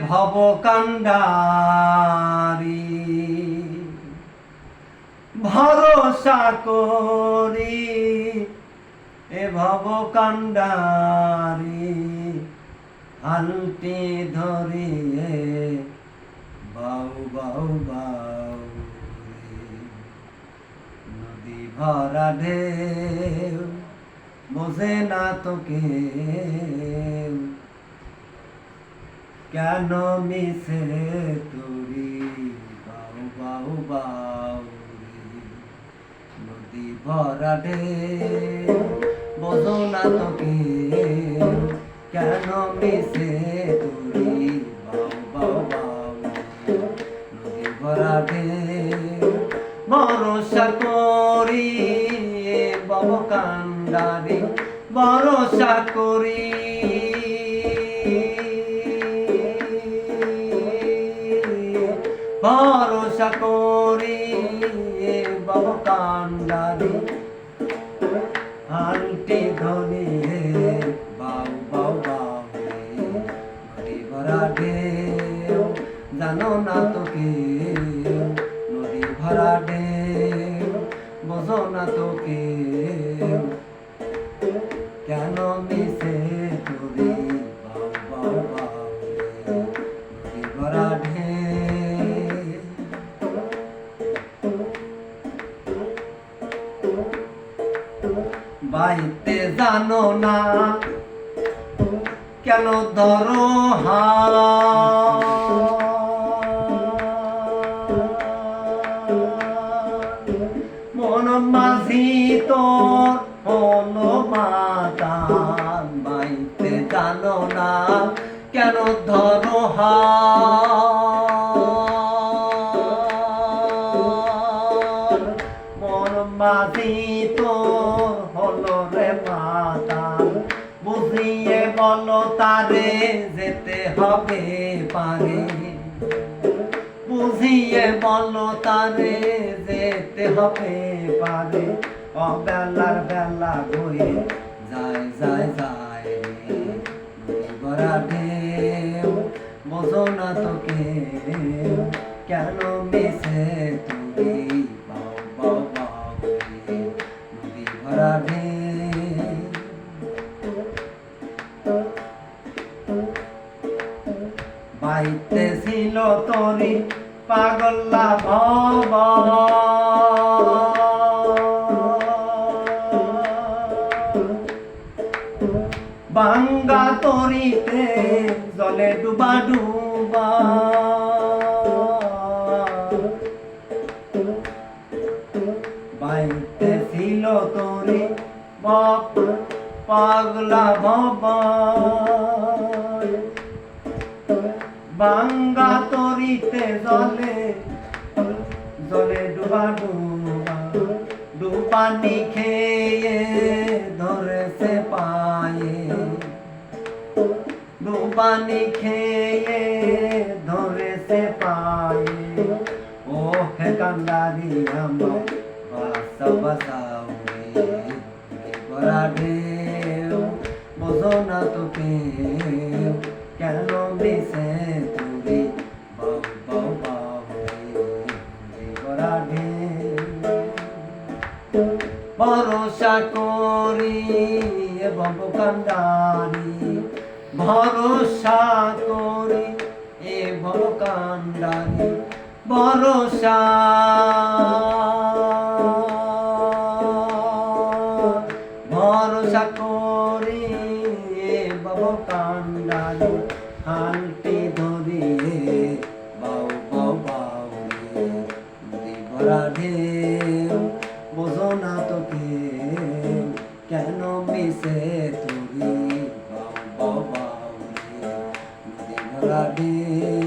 ভব কান্ডারি ভরসা করি এ ভব কান্ডারি হালটি ধরিয়ে বাউ বাউ বাউ নদী ভরা ঢেউ বোঝে না তো কেউ কেন মিশে তুরি বাউ বাউ বাউ নদী ভরা ঢেউ বোঝো না তো কেউ কেন মিশে তুরি বাউ বাউ বাউ নদী ভরা ঢেউ ভরসা করি ভব কান্ডারি ভরসা করি ভরসা করি ভব কান্ডারি হালটি ধরিয়ে বাউ বাউ বাউ নদী ভরা ঢেউ জানো না তো কেউ নদী ভরা ঢেউ বোঝো না তো কেউ কেন মিশে তোরে বাউ বাউ বাউ নদী ভরা ঢেউ বাইতে জানো না কেন ধরো মন মাঝি তোর হলো মাতান বাইতে জানো না কেন ধরো মন মাঝি তোর হলো রে মাতান বুঝিয়ে বলো তারে যেতে হবে পারে বুঝিয়ে বলো তারে যেতে হবে পারে অবেলার বেলা হয়ে যায় যায় যায় নদী ভরা ঢেউ বোঝো না তো কেউ কেন মিশে তুমি বাউ বাউ বাউ নদী ভরা ঢেউ বাইতে ছিল তরি পাগলা ভব বাঙ্গা তরিতে জলে ডুবা ডুবা বাইতে ছিল তরি পাগলা ভব বাঙ্গা তরিতে জলে জলে ডুবা ডুবা ডুবানি খেয়ে ধরেছে পায়ে ডুবানি খেয়ে ধরেছে পায়ে ও হে কান্ডারি আমার বাসা বাসাও ভরা ঢেউ বোঝো না তো কেউ কেন মিশে তুরি বাউ বাউ বাউ ভরা ঢেউ ভরসা করি ভব কান্ডারি ভরসা করি এ ভব কান্ডারি ভরসা ভরসা করি ভব কান্ডারি হালটি ধরিয়ে বাউ বাউ বাউ নদী ভরা ঢেউ বোঝো না তো কেউ কেন মিশে তুরি বাউ বাউ বাউ নদী ভরা ঢেউ